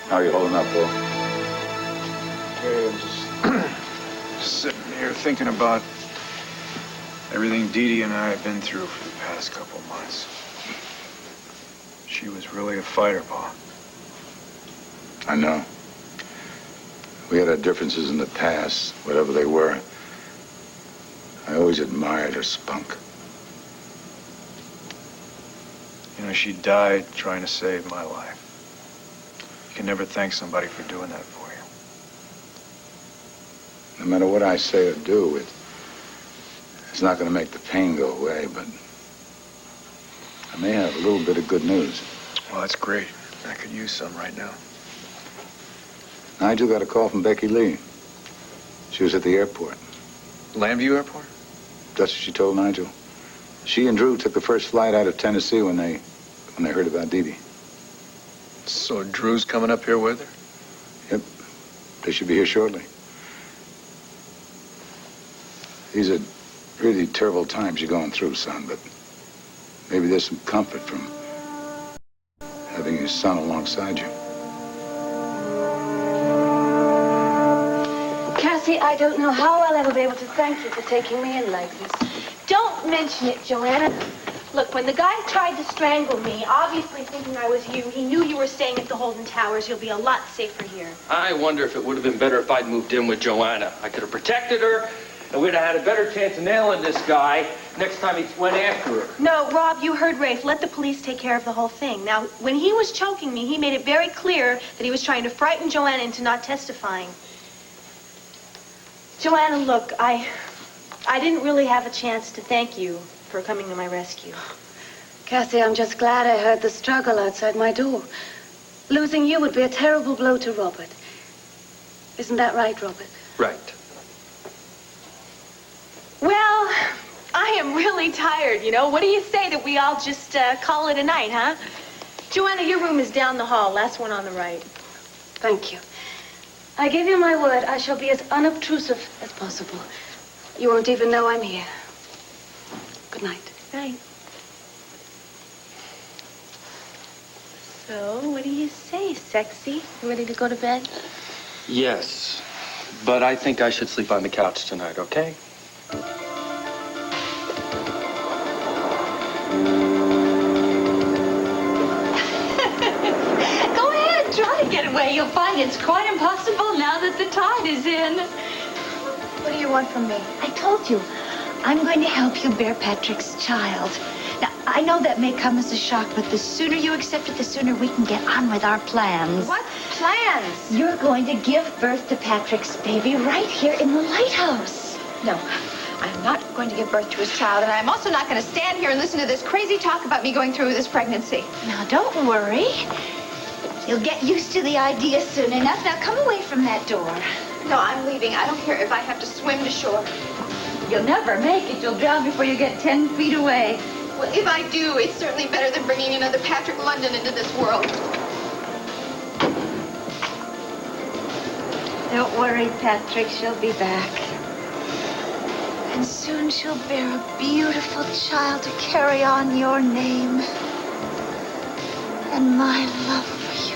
How are you holding up, Bill? Hey, I'm just sitting here thinking about everything Dee Dee and I have been through for the past couple months. She was really a fighter, Pa. I know. We had our differences in the past, whatever they were. I always admired her spunk. You know, she died trying to save my life. You can never thank somebody for doing that for you. No matter what I say or do, it's not going to make the pain go away, but I may have a little bit of good news. Well, that's great. I could use some right now. Nigel got a call from Becky Lee. She was at the airport. Lambview Airport? That's what she told Nigel. She and Drew took the first flight out of Tennessee when they heard about Dee Dee. So Drew's coming up here with her? Yep. They should be here shortly. These are really terrible times you're going through, son, but maybe there's some comfort from having your son alongside you. Cassie, I don't know how I'll ever be able to thank you for taking me in like this. Don't mention it, Joanna. Look, when the guy tried to strangle me, obviously thinking I was you, he knew you were staying at the Holden Towers. You'll be a lot safer here. I wonder if it would have been better if I'd moved in with Joanna. I could have protected her, and we'd have had a better chance of nailing this guy next time he went after her. No, Rob, you heard Rafe. Let the police take care of the whole thing. Now, when he was choking me, he made it very clear that he was trying to frighten Joanna into not testifying. Joanna, look, I didn't really have a chance to thank you for coming to my rescue. Cassie, I'm just glad I heard the struggle outside my door. Losing you would be a terrible blow to Robert. Isn't that right, Robert? Right. Well, I am really tired, you know. What do you say that we all just call it a night, huh? Joanna, your room is down the hall, last one on the right. Thank you. I give you my word, I shall be as unobtrusive as possible. You won't even know I'm here. Good night. Night. So, what do you say, sexy? You ready to go to bed? Yes, but I think I should sleep on the couch tonight, okay? Go ahead, try to get away. You'll find it's quite impossible now that the tide is in. What do you want from me? I told you. I'm going to help you bear Patrick's child. Now, I know that may come as a shock, but the sooner you accept it, the sooner we can get on with our plans. What plans? You're going to give birth to Patrick's baby right here in the lighthouse. No, I'm not going to give birth to his child, and I'm also not going to stand here and listen to this crazy talk about me going through with this pregnancy. Now, don't worry. You'll get used to the idea soon enough. Now, come away from that door. No, I'm leaving. I don't care if I have to swim to shore. You'll never make it. You'll drown before you get 10 feet away. Well, if I do, it's certainly better than bringing another Patrick London into this world. Don't worry, Patrick. She'll be back. And soon she'll bear a beautiful child to carry on your name. And my love for you.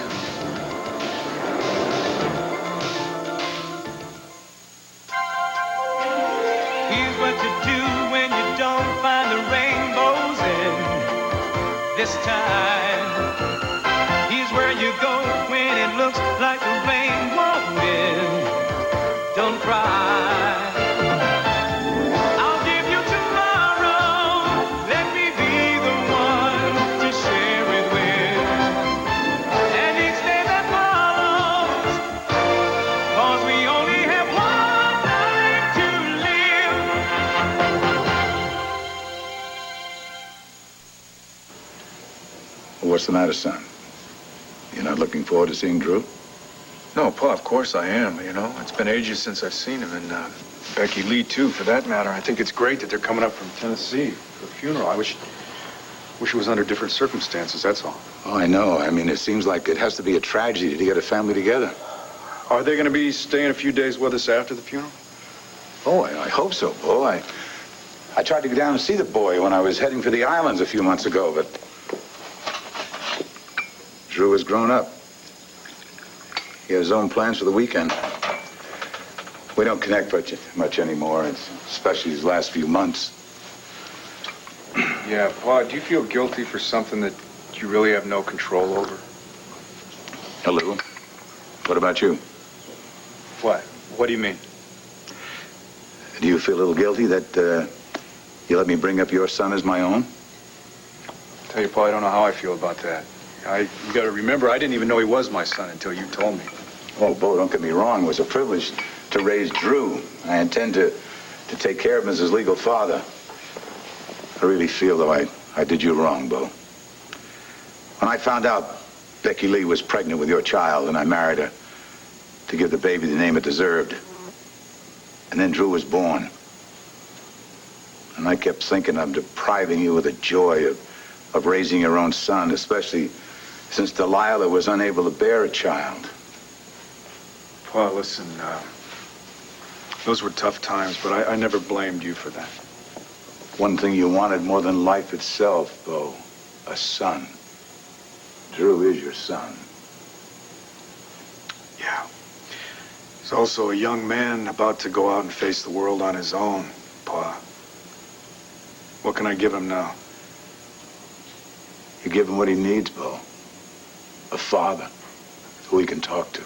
Here's what you do when you don't find the rainbows in this time. Here's where you go when it looks like the rain won't win. Don't cry. I'll give you tomorrow. Let me be the one to share it with. And each day that follows, 'cause we only have one life to live. Well, what's the matter, son? You're not looking forward to seeing Drew? No, Pa, of course I am, you know. It's been ages since I've seen him, and Becky Lee, too, for that matter. I think it's great that they're coming up from Tennessee for the funeral. I wish it was under different circumstances, that's all. Oh, I know. I mean, it seems like it has to be a tragedy to get a family together. Are they going to be staying a few days with us after the funeral? Oh, I hope so, Bo. I tried to go down and see the boy when I was heading for the islands a few months ago, but Drew has grown up. He had his own plans for the weekend. We don't connect much anymore, especially these last few months. Yeah, Pa, do you feel guilty for something that you really have no control over? A little. What about you? What? What do you mean? Do you feel a little guilty that you let me bring up your son as my own? Tell you, Pa, I don't know how I feel about that. You gotta remember, I didn't even know he was my son until you told me. Oh, Bo, don't get me wrong. It was a privilege to raise Drew. I intend to take care of him as his legal father. I really feel, though, I did you wrong, Bo. When I found out Becky Lee was pregnant with your child, and I married her to give the baby the name it deserved. And then Drew was born. And I kept thinking I'm depriving you of the joy of raising your own son, especially since Delilah was unable to bear a child. Pa, listen, those were tough times, but I never blamed you for that. One thing you wanted more than life itself, Bo, a son. Drew is your son. Yeah. He's also a young man about to go out and face the world on his own, Pa. What can I give him now? You give him what he needs, Bo. A father who he can talk to.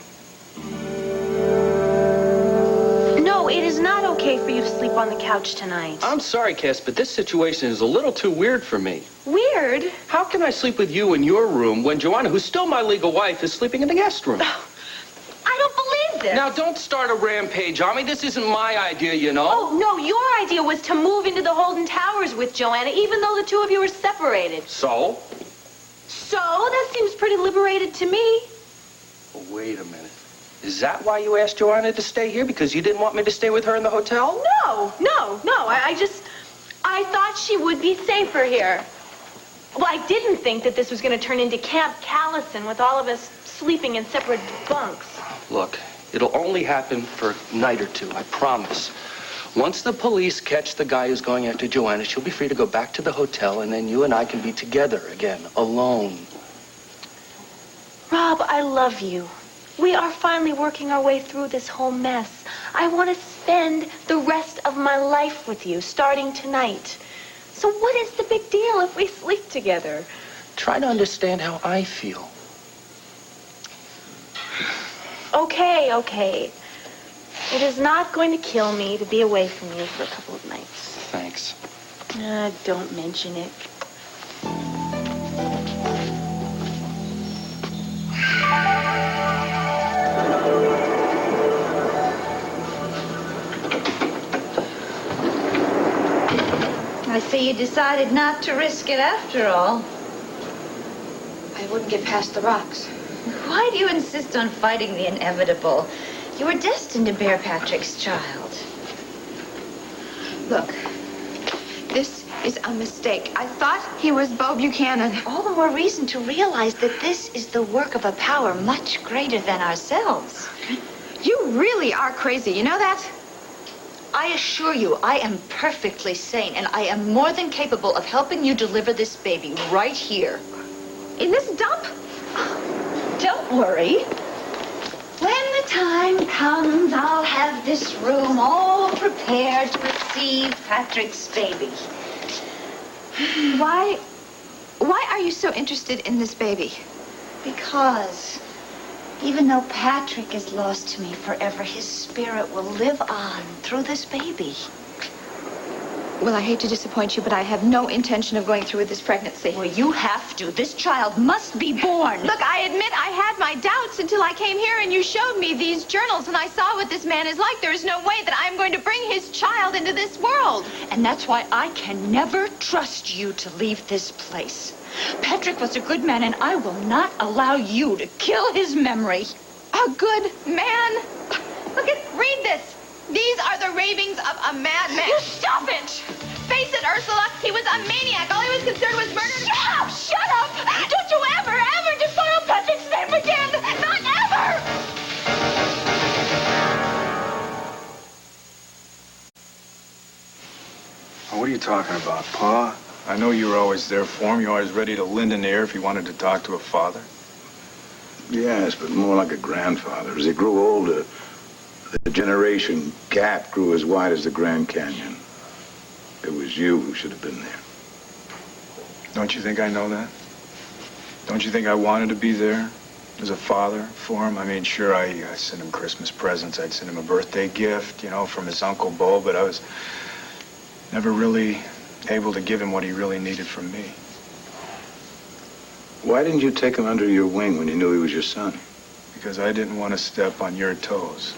No, it is not okay for you to sleep on the couch tonight. I'm sorry, Cass, but this situation is a little too weird for me. Weird? How can I sleep with you in your room when Joanna, who's still my legal wife, is sleeping in the guest room? I don't believe this. Now, don't start a rampage on me. This isn't my idea, you know. Oh, no, your idea was to move into the Holden Towers with Joanna, even though the two of you were separated. So? So? That seems pretty liberated to me. Well, wait a minute. Is that why you asked Joanna to stay here? Because you didn't want me to stay with her in the hotel? No. I thought she would be safer here. Well, I didn't think that this was going to turn into Camp Callison with all of us sleeping in separate bunks. Look, it'll only happen for a night or two, I promise. Once the police catch the guy who's going after Joanna, she'll be free to go back to the hotel, and then you and I can be together again, alone. Rob, I love you. We are finally working our way through this whole mess. I want to spend the rest of my life with you, starting tonight. So what is the big deal if we sleep together? Try to understand how I feel. Okay. It is not going to kill me to be away from you for a couple of nights. Thanks. Don't mention it. I see you decided not to risk it after all. I wouldn't get past the rocks. Why do you insist on fighting the inevitable? You were destined to bear Patrick's child. Look, this is a mistake. I thought he was Bo Buchanan. All the more reason to realize that this is the work of a power much greater than ourselves. You really are crazy, you know that? I assure you, I am perfectly sane, and I am more than capable of helping you deliver this baby right here. In this dump? Don't worry. When the time comes, I'll have this room all prepared to receive Patrick's baby. Why are you so interested in this baby? Because even though Patrick is lost to me forever, his spirit will live on through this baby. Well, I hate to disappoint you, but I have no intention of going through with this pregnancy. Well, you have to. This child must be born. Look, I admit I had my doubts until I came here and you showed me these journals and I saw what this man is like. There is no way that I'm going to bring his child into this world. And that's why I can never trust you to leave this place. Patrick was a good man, and I will not allow you to kill his memory. A good man? Read this. These are the ravings of a madman. You stop it! Face it, Ursula. He was a maniac. All he was concerned was murder. Shut up! Don't you ever defile Patrick's name again! Not ever! What are you talking about, Pa? I know you were always there for him. You're always ready to lend an ear if he wanted to talk to a father. Yes, but more like a grandfather. As he grew older, the generation gap grew as wide as the Grand Canyon. It was you who should have been there. Don't you think I know that? Don't you think I wanted to be there as a father for him? I mean, sure, I sent him Christmas presents. I'd send him a birthday gift, you know, from his Uncle Bo, but I was never really able to give him what he really needed from me. Why didn't you take him under your wing when you knew he was your son? Because I didn't want to step on your toes.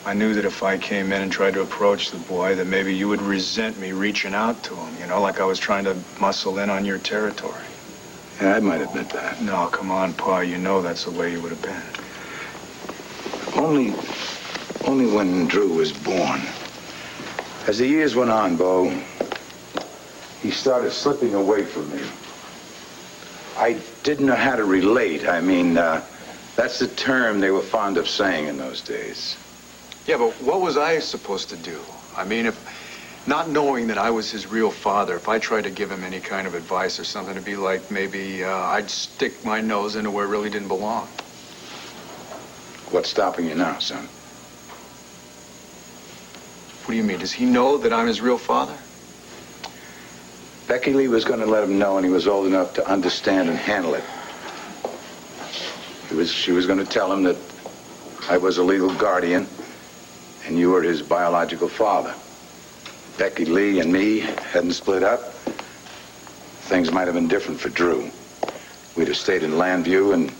I knew that if I came in and tried to approach the boy, that maybe you would resent me reaching out to him, you know, like I was trying to muscle in on your territory. Yeah, I might admit that. No, come on, Pa, you know that's the way you would have been. Only when Drew was born. As the years went on, Bo, he started slipping away from me. I didn't know how to relate. I mean, that's the term they were fond of saying in those days. Yeah, but what was I supposed to do? I mean, if not knowing that I was his real father, if I tried to give him any kind of advice or something, it'd be like maybe I'd stick my nose into where it really didn't belong. What's stopping you now, son? What do you mean? Does he know that I'm his real father? Becky Lee was going to let him know when he was old enough to understand and handle it. She was going to tell him that I was a legal guardian and you were his biological father. Becky Lee and me hadn't split up. Things might have been different for Drew. We'd have stayed in Landview and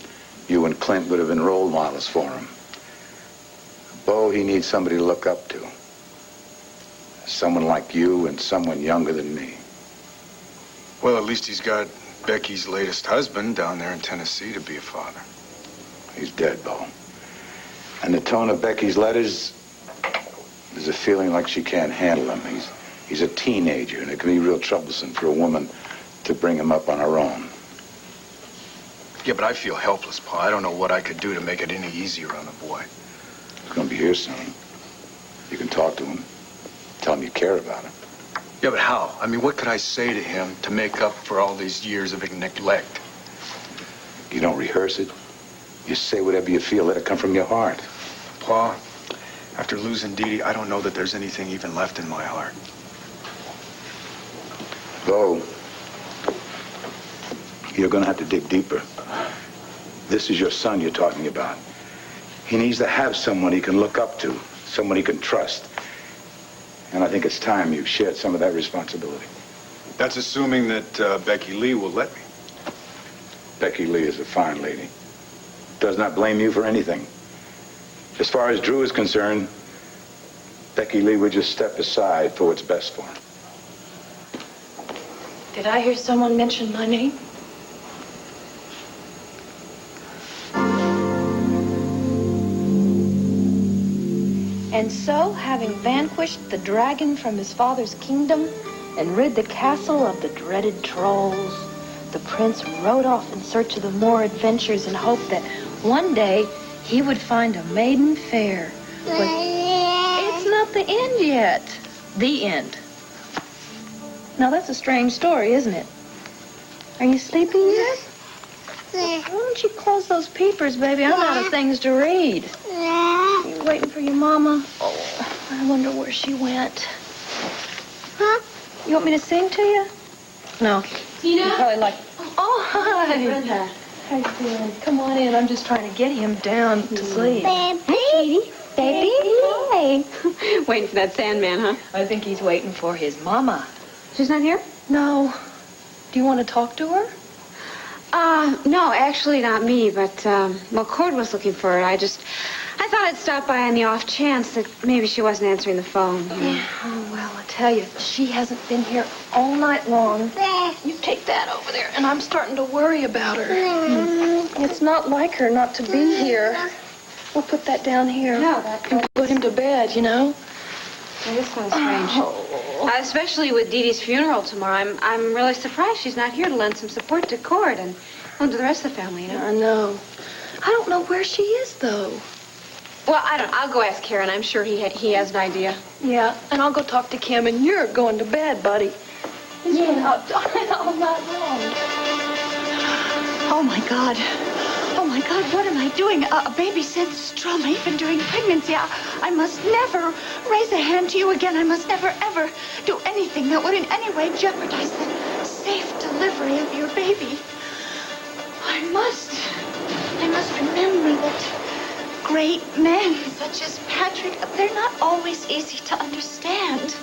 you and Clint would have been role models for him. Bo, he needs somebody to look up to. Someone like you and someone younger than me. Well, at least he's got Becky's latest husband down there in Tennessee to be a father. He's dead, Bo. And the tone of Becky's letters, there's a feeling like she can't handle him. He's a teenager, and it can be real troublesome for a woman to bring him up on her own. Yeah, but I feel helpless, Pa. I don't know what I could do to make it any easier on the boy. He's gonna be here soon. You can talk to him. Tell him you care about him. Yeah, but how? I mean, what could I say to him to make up for all these years of neglect? You don't rehearse it. You say whatever you feel. Let it come from your heart. Pa, after losing Dee Dee, I don't know that there's anything even left in my heart. Bo, you're gonna have to dig deeper. This is your son you're talking about. He needs to have someone he can look up to, someone he can trust. And I think it's time you shared some of that responsibility. That's assuming that Becky Lee will let me. Becky Lee is a fine lady. Does not blame you for anything. As far as Drew is concerned, Becky Lee would just step aside for what's best for him. Did I hear someone mention my name? And so, having vanquished the dragon from his father's kingdom and rid the castle of the dreaded trolls, the prince rode off in search of the more adventures in hope that one day he would find a maiden fair. But it's not the end yet. The end. Now, that's a strange story, isn't it? Are you sleeping yet? Why don't you close those peepers, baby? I'm out of things to read. You waiting for your mama? Oh, I wonder where she went. Huh? You want me to sing to you? No. Tina? You probably like... Oh, hi. Brenda. How you doing? Come on in. I'm just trying to get him down to sleep. Baby. Baby. Hey. Waiting for that Sandman, huh? I think he's waiting for his mama. She's not here? No. Do you want to talk to her? No, actually not me, but, well, Cord was looking for her. I thought I'd stop by on the off chance that maybe she wasn't answering the phone. You know? Yeah. Oh, well, I tell you, she hasn't been here all night long. You take that over there, and I'm starting to worry about her. It's not like her not to be here. We'll put that down here. No, And put him to bed, you know? Well, this sounds strange. Especially with Dee Dee's funeral tomorrow. I'm really surprised she's not here to lend some support to Cord and to the rest of the family, you know? I know. I don't know where she is, though. Well, I'll go ask Karen. I'm sure he has an idea. Yeah, and I'll go talk to Kim, and you're going to bed, buddy. He's been out all night long. Oh, my God. Oh, my God, what am I doing? A baby senses trauma even during pregnancy. I must never raise a hand to you again. I must never, ever do anything that would in any way jeopardize the safe delivery of your baby. I must remember that great men such as Patrick, they're not always easy to understand.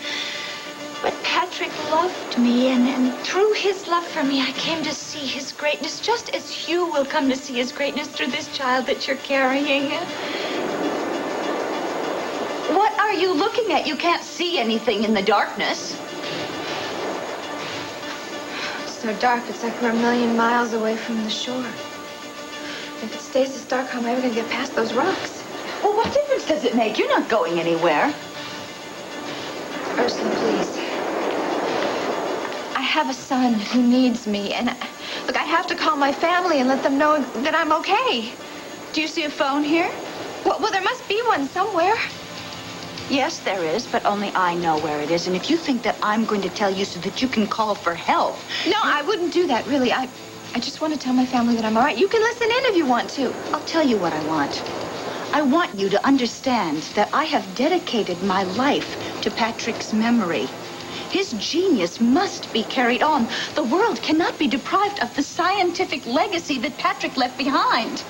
But Patrick loved me, and through his love for me, I came to see his greatness, just as you will come to see his greatness through this child that you're carrying. What are you looking at? You can't see anything in the darkness. It's so dark, it's like we're a million miles away from the shore. If it stays this dark, how am I ever going to get past those rocks? Well, what difference does it make? You're not going anywhere. Ursula, please. I have a son who needs me, and look, I have to call my family and let them know that I'm okay. Do you see a phone here? Well, there must be one somewhere. Yes, there is, but only I know where it is. And if you think that I'm going to tell you so that you can call for help... No, I wouldn't do that, really. I just want to tell my family that I'm all right. You can listen in if you want to. I'll tell you what I want. I want you to understand that I have dedicated my life to Patrick's memory. His genius must be carried on. The world cannot be deprived of the scientific legacy that Patrick left behind.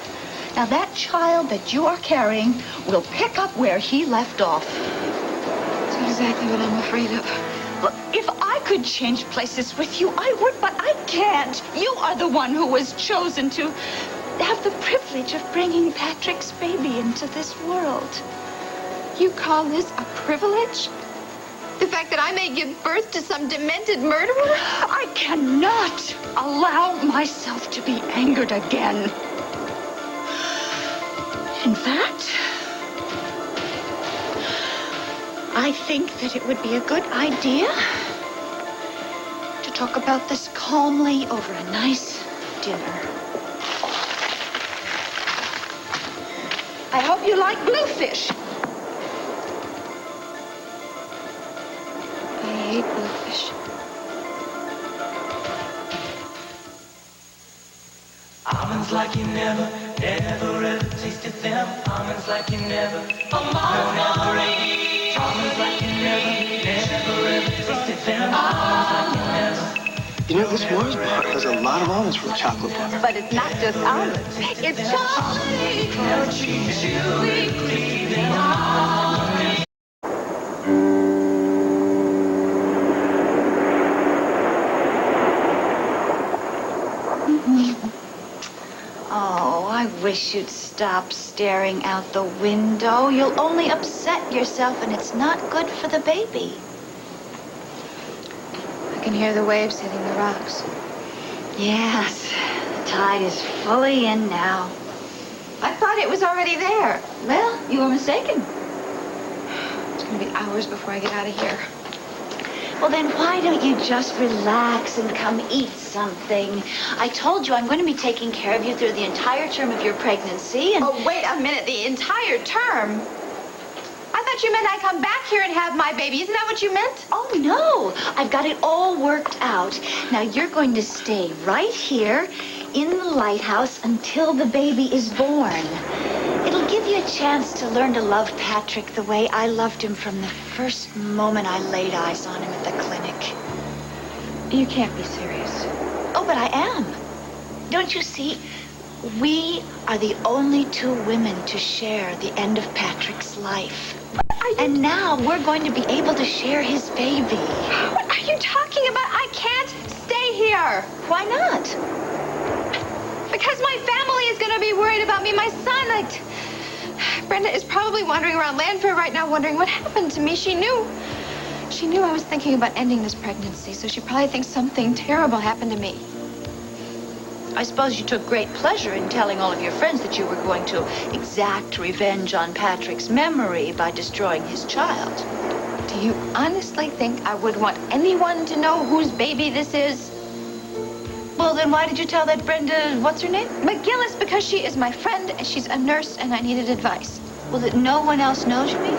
Now, that child that you are carrying will pick up where he left off. That's exactly what I'm afraid of. Look, if I could change places with you, I would, but I can't. You are the one who was chosen to have the privilege of bringing Patrick's baby into this world. You call this a privilege? The fact that I may give birth to some demented murderer? I cannot allow myself to be angered again. In fact, I think that it would be a good idea to talk about this calmly over a nice dinner. I hope you like bluefish. I hate bluefish. Almonds like you never ever tasted them. Almonds like you never, never. Almonds like you never ever tasted them. Almonds like you never. You know, this Mars bar has a lot of almonds for the chocolate bar. But it's not just almonds. It's chocolate. Chewy, creamy almonds. Oh, I wish you'd stop staring out the window. You'll only upset yourself, and it's not good for the baby. I can hear the waves hitting the rocks. Yes, the tide is fully in now. I thought it was already there. Well, you were mistaken. It's going to be hours before I get out of here. Well, then why don't you just relax and come eat something? I told you I'm going to be taking care of you through the entire term of your pregnancy, and... Oh, wait a minute. The entire term? I thought you meant I'd come back here and have my baby. Isn't that what you meant? Oh, no. I've got it all worked out. Now, you're going to stay right here in the lighthouse until the baby is born. It'll give you a chance to learn to love Patrick the way I loved him from the first moment I laid eyes on him at the clinic. You can't be serious. Oh, but I am. Don't you see? We are the only two women to share the end of Patrick's life. And now we're going to be able to share his baby. What are you talking about? I can't stay here. Why not? Because my family is going to be worried about me. My son, Brenda is probably wandering around Landfair right now wondering what happened to me. She knew I was thinking about ending this pregnancy, so she probably thinks something terrible happened to me. I suppose you took great pleasure in telling all of your friends that you were going to exact revenge on Patrick's memory by destroying his child. Do you honestly think I would want anyone to know whose baby this is? Well, then why did you tell that Brenda, what's her name? McGillis, because she is my friend, and she's a nurse, and I needed advice. Well, that no one else knows me?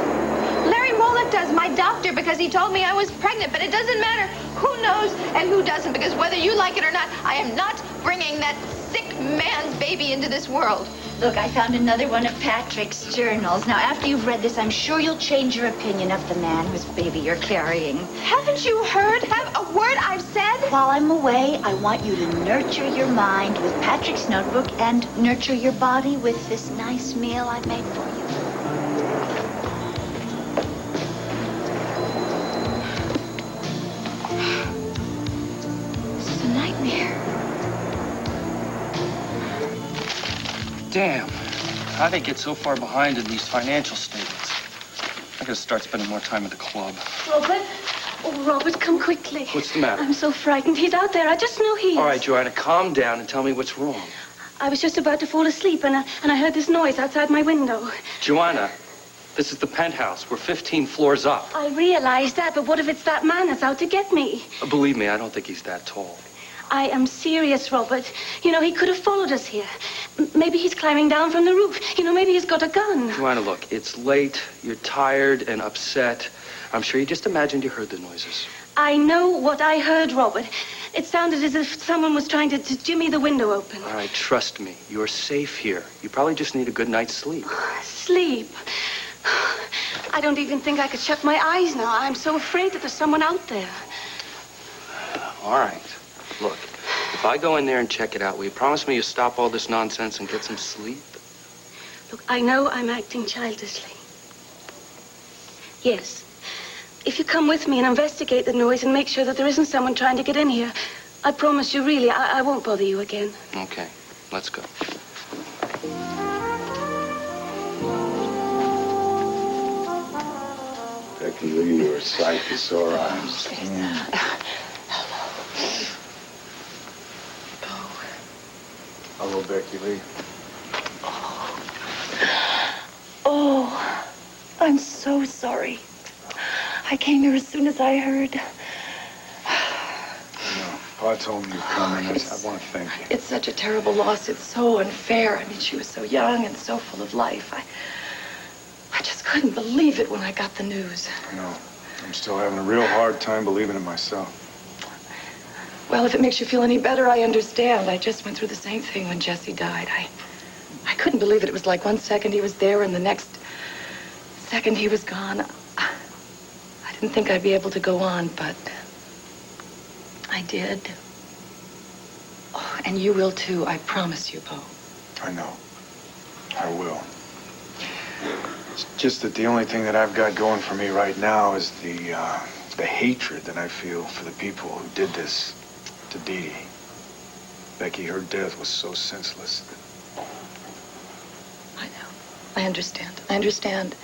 Larry Mollett does, my doctor, because he told me I was pregnant, but it doesn't matter who knows and who doesn't, because whether you like it or not, I am not bringing that sick man's baby into this world. Look, I found another one of Patrick's journals. Now, after you've read this, I'm sure you'll change your opinion of the man whose baby you're carrying. Haven't you heard a word I've said? While I'm away, I want you to nurture your mind with Patrick's notebook and nurture your body with this nice meal I made for you. This is a nightmare. Damn. How'd they get so far behind in these financial statements? I gotta start spending more time at the club. Robert? Oh, Robert, come quickly. What's the matter? I'm so frightened. He's out there. I just know he is. All right, Joanna, calm down and tell me what's wrong. I was just about to fall asleep, and I heard this noise outside my window. Joanna, this is the penthouse. We're 15 floors up. I realize that, but what if it's that man that's out to get me? Believe me, I don't think he's that tall. I am serious, Robert. You know, he could have followed us here. Maybe he's climbing down from the roof. You know, maybe he's got a gun. Joanna, look, it's late. You're tired and upset. I'm sure you just imagined you heard the noises. I know what I heard, Robert. It sounded as if someone was trying to jimmy the window open. All right, trust me. You're safe here. You probably just need a good night's sleep. Sleep? I don't even think I could shut my eyes now. I'm so afraid that there's someone out there. All right. Look, if I go in there and check it out, will you promise me you'll stop all this nonsense and get some sleep? Look, I know I'm acting childishly. Yes. If you come with me and investigate the noise and make sure that there isn't someone trying to get in here, I promise you, really, I won't bother you again. Okay, let's go. Becky Lee, your sight is sore eyes. Hello, Becky Lee. Oh, I'm so sorry. I came here as soon as I heard. Pa told me you're coming. I want to thank you. It's such a terrible loss. It's so unfair. I mean, she was so young and so full of life. I just couldn't believe it when I got the news. I know. I'm still having a real hard time believing it myself. Well, if it makes you feel any better, I understand. I just went through the same thing when Jesse died. I couldn't believe it. It was like 1 second he was there and the next second he was gone. I didn't think I'd be able to go on, but I did. Oh, and you will too, I promise you, Bo. I know. I will. It's just that the only thing that I've got going for me right now is the hatred that I feel for the people who did this to Dee Dee. Becky, her death was so senseless. I know. I understand. I understand.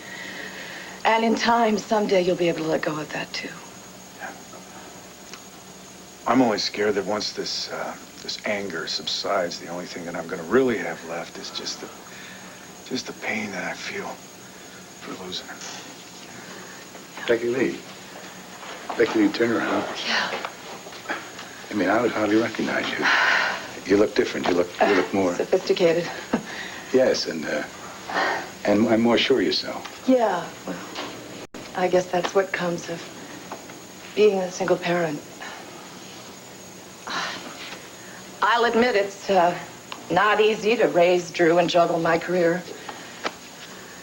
And in time, someday you'll be able to let go of that too. Yeah. I'm only scared that once this anger subsides, the only thing that I'm going to really have left is just the pain that I feel for losing her. Becky Lee. Becky Lee, turn around. Yeah. I mean, I would hardly recognize you. You look different. You look more Sophisticated. Yes, and more sure of yourself. Yeah. Well, I guess that's what comes of being a single parent. I'll admit it's not easy to raise Drew and juggle my career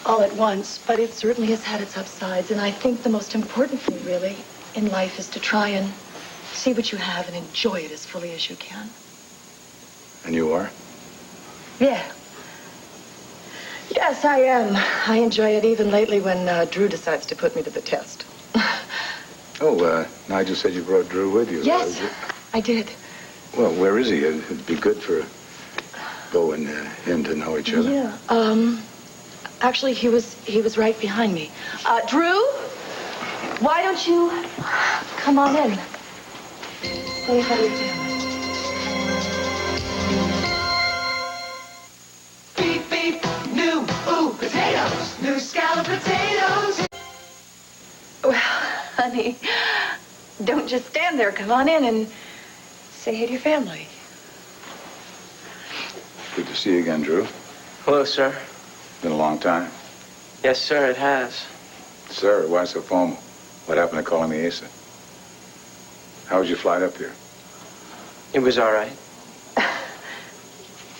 all at once, but it certainly has had its upsides. And I think the most important thing, really, in life is to try and see what you have and enjoy it as fully as you can. And you are? Yeah. Yes, I am. I enjoy it even lately when Drew decides to put me to the test. Nigel said you brought Drew with you. Yes, I did. Well, where is he? It'd be good for Bo and him to know each other. Yeah. Actually, he was right behind me. Drew, why don't you come on in? Say hi to your family. Beep, beep, new, potatoes, new scallop potatoes. Well, honey, don't just stand there. Come on in and say hey to your family. Good to see you again, Drew. Hello, sir. Been a long time. Yes, sir, it has. Sir, why so formal? What happened to calling me Asa? How was your flight up here? It was all right.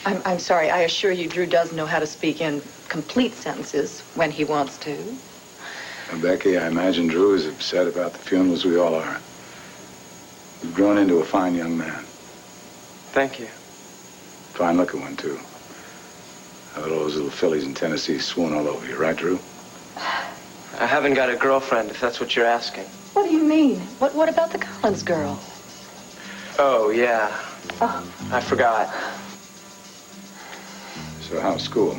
I'm sorry. I assure you, Drew does know how to speak in complete sentences when he wants to. And Becky, I imagine Drew is upset about the funeral as we all are. You've grown into a fine young man. Thank you. Fine looking one, too. How about all those little fillies in Tennessee swoon all over you, right, Drew? I haven't got a girlfriend, if that's what you're asking. What do you mean? What about the Collins girl? Oh, yeah. Oh. I forgot. So how's school?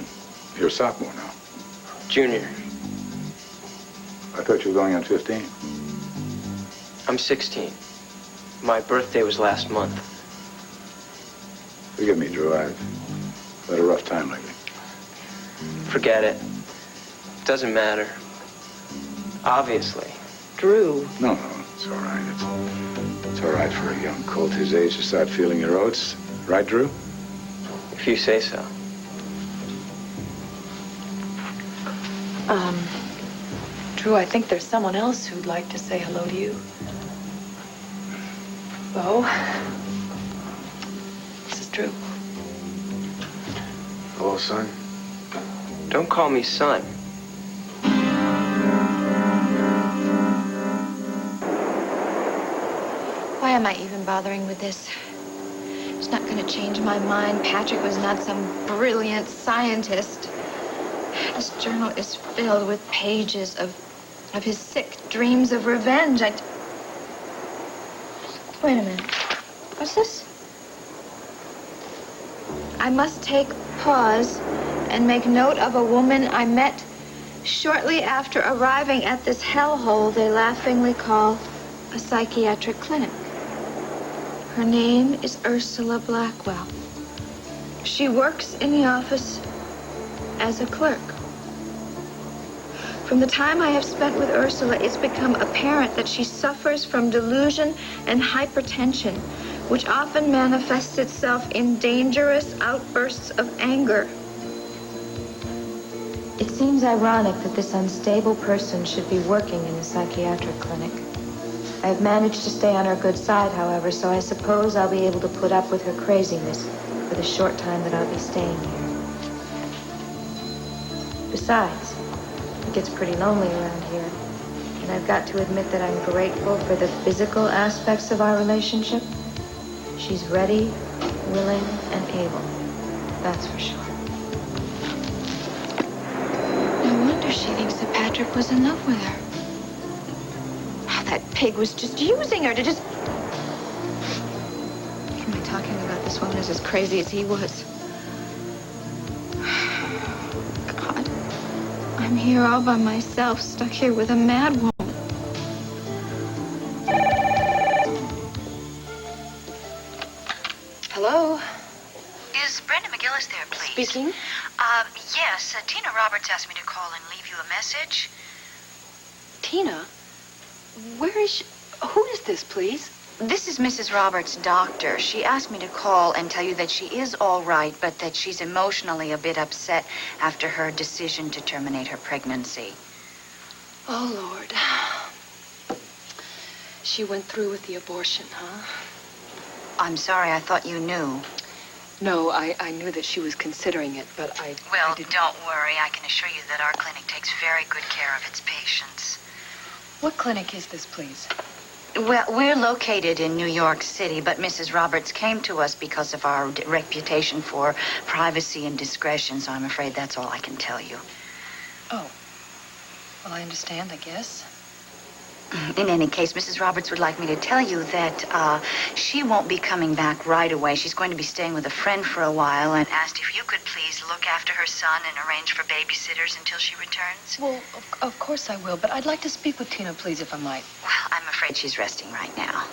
You're a sophomore now. Junior. I thought you were going on 15. I'm 16. My birthday was last month. Forgive me, Drew. I've had a rough time lately. Forget it. Doesn't matter. Obviously. Drew. No, it's all right. It's all right for a young colt his age to start feeling your oats. Right, Drew? If you say so. Drew, I think there's someone else who'd like to say hello to you. Bo? This is Drew. Hello, son. Don't call me son. Why am I even bothering with this? It's not going to change my mind. Patrick was not some brilliant scientist. This journal is filled with pages of his sick dreams of revenge. Wait a minute. What's this? I must take pause and make note of a woman I met shortly after arriving at this hellhole they laughingly call a psychiatric clinic. Her name is Ursula Blackwell. She works in the office as a clerk. From the time I have spent with Ursula, it's become apparent that she suffers from delusion and hypertension, which often manifests itself in dangerous outbursts of anger. It seems ironic that this unstable person should be working in a psychiatric clinic. I have managed to stay on her good side, however, so I suppose I'll be able to put up with her craziness for the short time that I'll be staying here. Besides, it gets pretty lonely around here, and I've got to admit that I'm grateful for the physical aspects of our relationship. She's ready, willing, and able. That's for sure. No wonder she thinks that Patrick was in love with her. That pig was just using her to just... Am I talking about this woman is as crazy as he was? God, I'm here all by myself, stuck here with a mad woman. Hello? Is Brenda McGillis there, please? Speaking? Yes. Tina Roberts asked me to call and leave you a message. Tina? Where is she? Who is this, please? This is Mrs. Roberts' doctor. She asked me to call and tell you that she is all right, but that she's emotionally a bit upset after her decision to terminate her pregnancy. Oh, Lord. She went through with the abortion, huh? I'm sorry, I thought you knew. No, I knew that she was considering it, but Well, I didn't... don't worry. I can assure you that our clinic takes very good care of its patients. What clinic is this, please? Well, we're located in New York City, but Mrs. Roberts came to us because of our reputation for privacy and discretion, so I'm afraid that's all I can tell you. Oh. Well, I understand, I guess. In any case, Mrs. Roberts would like me to tell you that she won't be coming back right away. She's going to be staying with a friend for a while and asked if you could please look after her son and arrange for babysitters until she returns. Well, of course I will, but I'd like to speak with Tina, please, if I might. Well, I'm afraid she's resting right now.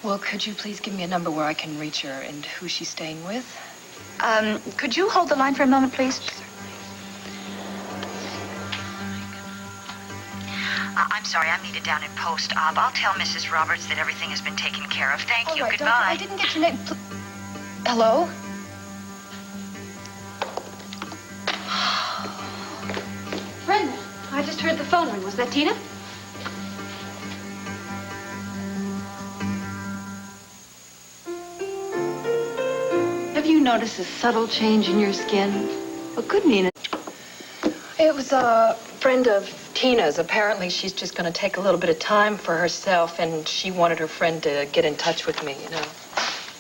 Well, could you please give me a number where I can reach her and who she's staying with? Could you hold the line for a moment, please? I'm sorry, I'm needed down in post. I'll tell Mrs. Roberts that everything has been taken care of. Thank you. Right, Goodbye. Doctor, I didn't get your name. Hello? Brenda, I just heard the phone ring. Was that Tina? Have you notice a subtle change in your skin? What could mean it? It was a friend of Tina's. Apparently, she's just going to take a little bit of time for herself, and she wanted her friend to get in touch with me, you know.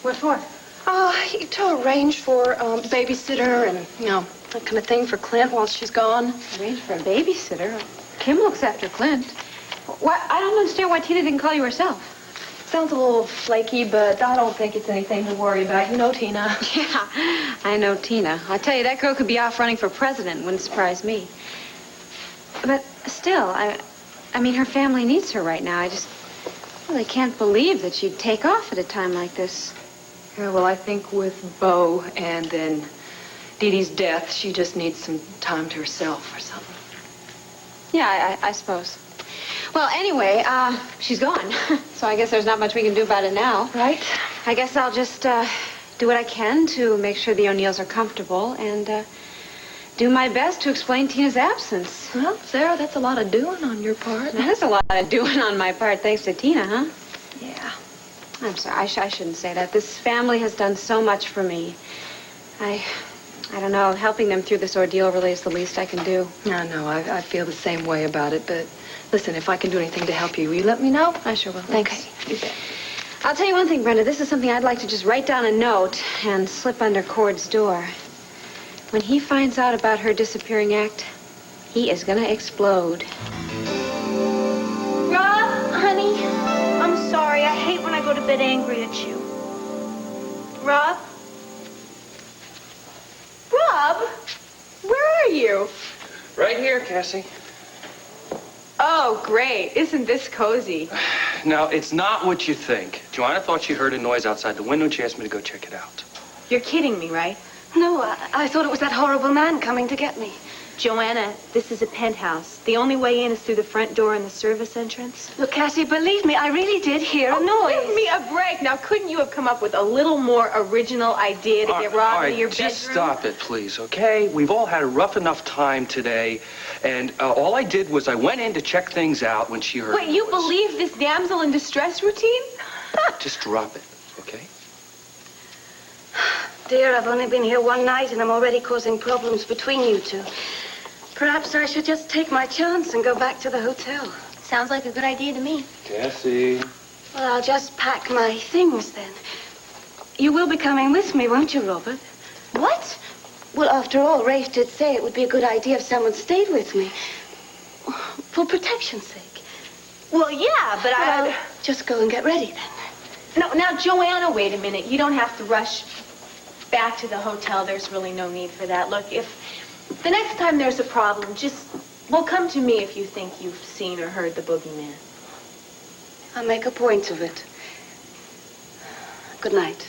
What for? To arrange for a babysitter and, you know, that kind of thing for Clint while she's gone. Arrange for a babysitter? Kim looks after Clint. Why, I don't understand why Tina didn't call you herself. Sounds a little flaky, but I don't think it's anything to worry about. You know Tina. Yeah, I know Tina. I tell you, that girl could be off running for president. Wouldn't surprise me. But still, I mean, her family needs her right now. I can't believe that she'd take off at a time like this. Yeah, well, I think with Bo and then Dee Dee's death, she just needs some time to herself or something. Yeah, I suppose. Well, anyway, she's gone. So I guess there's not much we can do about it now. Right? I guess I'll just do what I can to make sure the O'Neills are comfortable and do my best to explain Tina's absence. Well, Sarah, that's a lot of doing on your part. That is a lot of doing on my part, thanks to Tina, huh? Yeah. I'm sorry. I shouldn't say that. This family has done so much for me. I don't know. Helping them through this ordeal really is the least I can do. I know. I feel the same way about it, but listen, if I can do anything to help you, will you let me know? I sure will. Thanks. Okay. You bet. I'll tell you one thing, Brenda. This is something I'd like to just write down a note and slip under Cord's door. When he finds out about her disappearing act, he is going to explode. Rob, honey, I'm sorry. I hate when I go to bed angry at you. Rob? Rob? Where are you? Right here, Cassie. Oh, great. Isn't this cozy? Now, it's not what you think. Joanna thought she heard a noise outside the window and she asked me to go check it out. You're kidding me, right? No, I thought it was that horrible man coming to get me. Joanna, this is a penthouse. The only way in is through the front door and the service entrance. Look, Cassie, believe me, I really did hear a noise. Give me a break. Now, couldn't you have come up with a little more original idea to get Rob out of your bedroom? Just stop it, please, okay? We've all had a rough enough time today, and all I did was I went in to check things out when she heard Wait, the you noise. believe this damsel in distress routine? Just drop it, okay? Dear, I've only been here one night and I'm already causing problems between you two. Perhaps I should just take my chance and go back to the hotel. Sounds like a good idea to me. Cassie. Well, I'll just pack my things then. You will be coming with me, won't you, Robert? What? Well, after all, Rafe did say it would be a good idea if someone stayed with me. For protection's sake. Well, yeah, but Well, just go and get ready then. No, now, Joanna, wait a minute. You don't have to rush back to the hotel. There's really no need for that. Look, if the next time there's a problem, well, come to me if you think you've seen or heard the boogeyman. I'll make a point of it. Good night.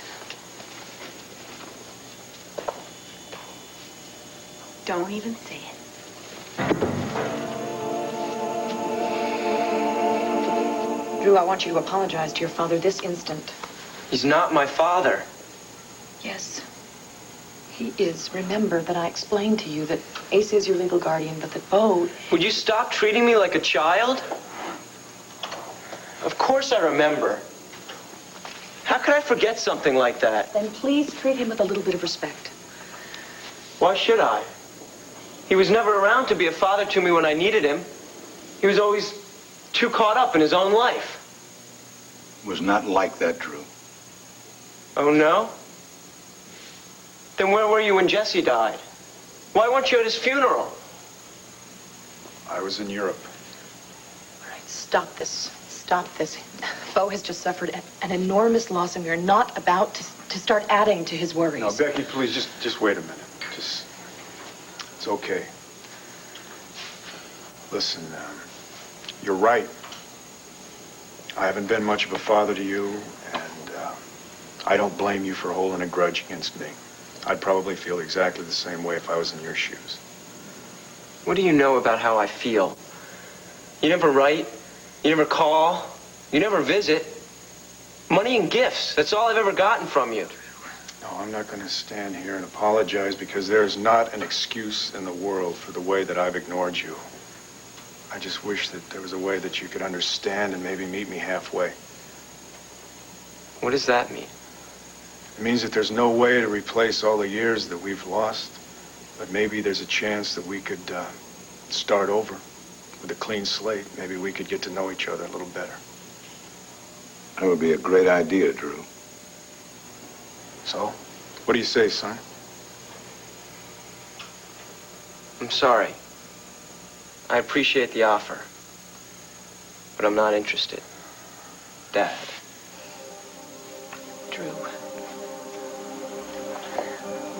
Don't even say it. Drew, I want you to apologize to your father this instant. He's not my father. Yes. He is. Remember that I explained to you that Ace is your legal guardian, but that Bo... Would you stop treating me like a child? Of course I remember. How could I forget something like that? Then please treat him with a little bit of respect. Why should I? He was never around to be a father to me when I needed him. He was always too caught up in his own life. It was not like that, Drew. Oh, no? Then where were you when Jesse died? Why weren't you at his funeral? I was in Europe. All right, stop this. Stop this. Bo has just suffered an enormous loss, and we are not about to start adding to his worries. Now, Becky, please, just wait a minute. It's okay. Listen, you're right. I haven't been much of a father to you, and I don't blame you for holding a grudge against me. I'd probably feel exactly the same way if I was in your shoes. What do you know about how I feel? You never write. You never call. You never visit. Money and gifts. That's all I've ever gotten from you. No, I'm not going to stand here and apologize because there's not an excuse in the world for the way that I've ignored you. I just wish that there was a way that you could understand and maybe meet me halfway. What does that mean? It means that there's no way to replace all the years that we've lost. But maybe there's a chance that we could start over with a clean slate. Maybe we could get to know each other a little better. That would be a great idea, Drew. So, what do you say, son? I'm sorry. I appreciate the offer, but I'm not interested. Dad. Drew,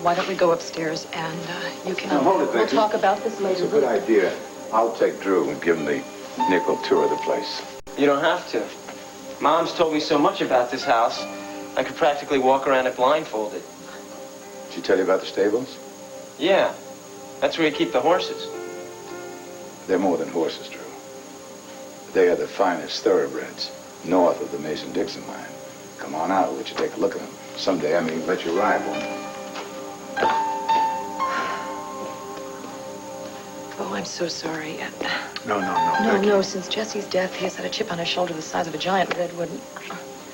why don't we go upstairs and you can... Now, hold it, we'll Becky. talk about this later. It's a good idea. I'll take Drew and give him the nickel tour of the place. You don't have to. Mom's told me so much about this house, I could practically walk around it blindfolded. Did she tell you about the stables? Yeah, that's where you keep the horses. They're more than horses, Drew. They are the finest thoroughbreds north of the Mason-Dixon line. Come on out, I'll let you take a look at them. Someday I may let you ride one. Oh, I'm so sorry. No, No, since Jesse's death, he has had a chip on his shoulder the size of a giant redwood.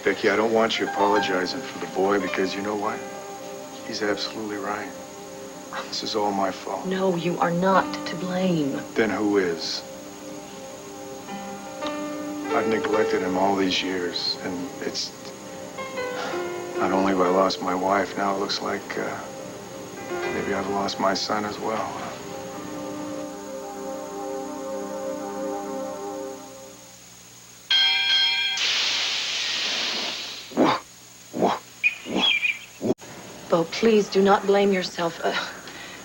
Becky, I don't want you apologizing for the boy because you know what? He's absolutely right. This is all my fault. No, you are not to blame. Then who is? I've neglected him all these years, and it's... Not only have I lost my wife, now it looks like maybe I've lost my son as well. Bo, please do not blame yourself.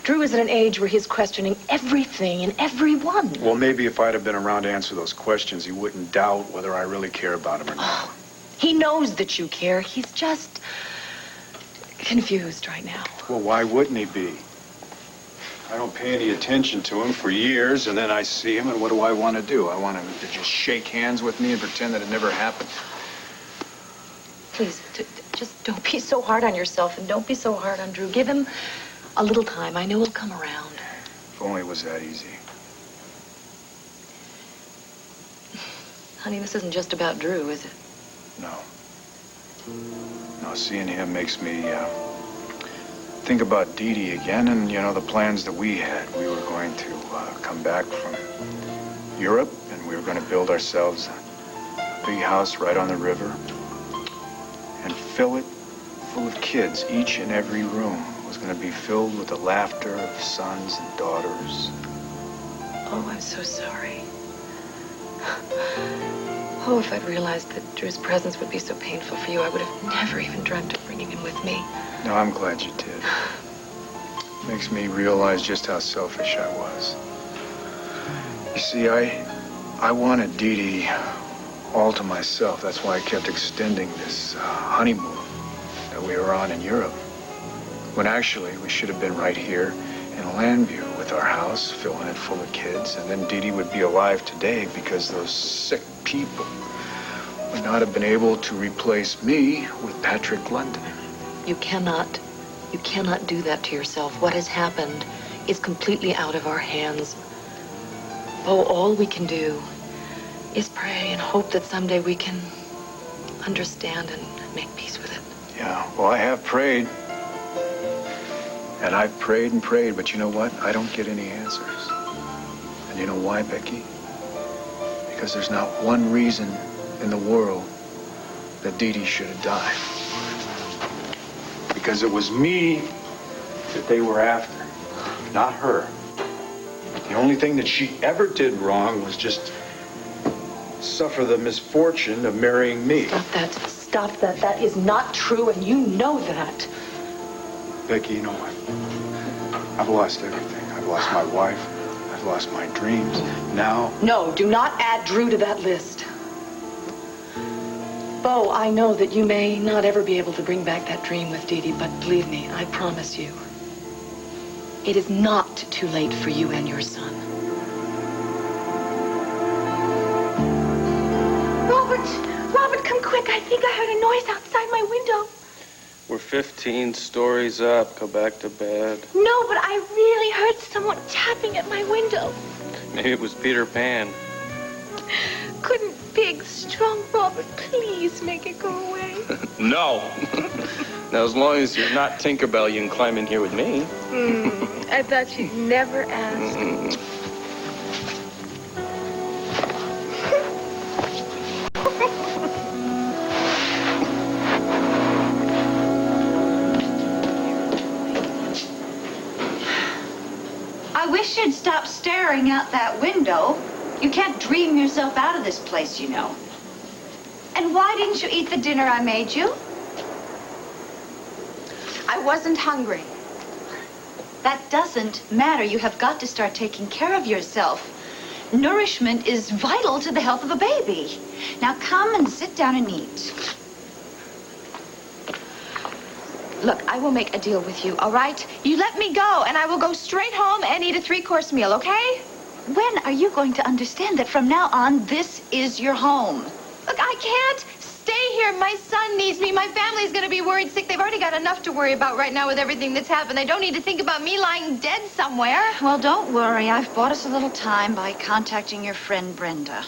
Drew is at an age where he's questioning everything and everyone. Well, maybe if I'd have been around to answer those questions, he wouldn't doubt whether I really care about him or not. He knows that you care. He's just confused right now. Well, why wouldn't he be? I don't pay any attention to him for years, and then I see him, and what do I want to do? I want him to just shake hands with me and pretend that it never happened. Please, just don't be so hard on yourself, and don't be so hard on Drew. Give him a little time. I know he'll come around. If only it was that easy. Honey, this isn't just about Drew, is it? No. No, seeing him makes me think about Dee Dee again, and, you know, the plans that we had. We were going to come back from Europe, and we were going to build ourselves a big house right on the river and fill it full of kids. Each and every room was going to be filled with the laughter of sons and daughters. Oh, I'm so sorry. Oh, if I'd realized that Drew's presence would be so painful for you, I would have never even dreamt of bringing him with me. No, I'm glad you did. Makes me realize just how selfish I was. You see, I wanted Dee Dee all to myself. That's why I kept extending this honeymoon that we were on in Europe. When actually we should have been right here in Landview with our house, filling it full of kids, and then Dee Dee would be alive today because those sick people would not have been able to replace me with Patrick London. You cannot do that to yourself. What has happened is completely out of our hands. Oh, all we can do is pray and hope that someday we can understand and make peace with it. Yeah, well, I have prayed. And I've prayed and prayed, but you know what? I don't get any answers. And you know why, Becky? Because there's not one reason in the world that Dee Dee should have died. Because it was me that they were after, not her. The only thing that she ever did wrong was just suffer the misfortune of marrying me. Stop that. Stop that. That is not true, and you know that. Becky, you know what? I've lost everything. I've lost my wife. I've lost my dreams. Now... No, do not add Drew to that list. Bo, I know that you may not ever be able to bring back that dream with Dee Dee, but believe me, I promise you, it is not too late for you and your son. Robert, come quick. I think I heard a noise outside my window. We're 15 stories up. Go back to bed. No, but I really heard someone tapping at my window. Maybe it was Peter Pan. Couldn't big, strong Robert. Please make it go away. No. Now, as long as you're not Tinkerbell, you can climb in here with me. I thought you'd never ask. I wish you'd stop staring out that window. You can't dream yourself out of this place, you know. And why didn't you eat the dinner I made you? I wasn't hungry. That doesn't matter. You have got to start taking care of yourself. Nourishment is vital to the health of a baby. Now come and sit down and eat. Look, I will make a deal with you, all right? You let me go, and I will go straight home and eat a 3-course meal, okay? When are you going to understand that from now on, this is your home? Look, I can't stay here. My son needs me. My family's going to be worried sick. They've already got enough to worry about right now with everything that's happened. They don't need to think about me lying dead somewhere. Well, don't worry. I've bought us a little time by contacting your friend Brenda.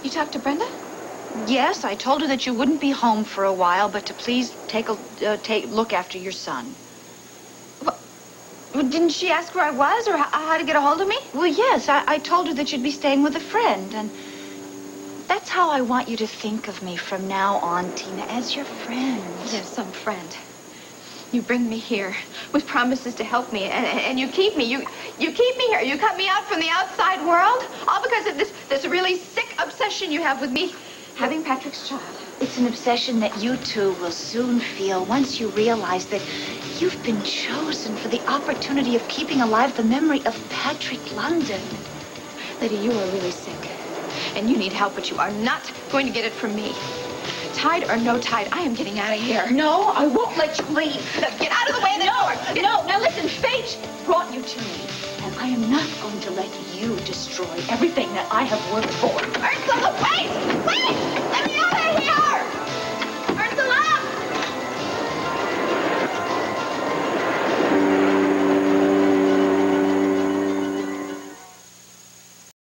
You talked to Brenda? Yes, I told her that you wouldn't be home for a while, but to please look after your son. Well, didn't she ask where I was or how to get a hold of me? Well, yes, I told her that you'd be staying with a friend, and that's how I want you to think of me from now on, Tina, as your friend. Yes, some friend. You bring me here with promises to help me, and you keep me. You keep me here. You cut me out from the outside world, all because of this really sick obsession you have with me having Patrick's child. It's an obsession that you two will soon feel once you realize that you've been chosen for the opportunity of keeping alive the memory of Patrick London. Lady, you are really sick, and you need help, but you are not going to get it from me. Tide or no tide, I am getting out of here. No, I won't let you leave. Now, get out of the way of the door. No, now listen, fate brought you to me, and I am not going to let you destroy everything that I have worked for. Ursula, wait! Wait! Let me out of here!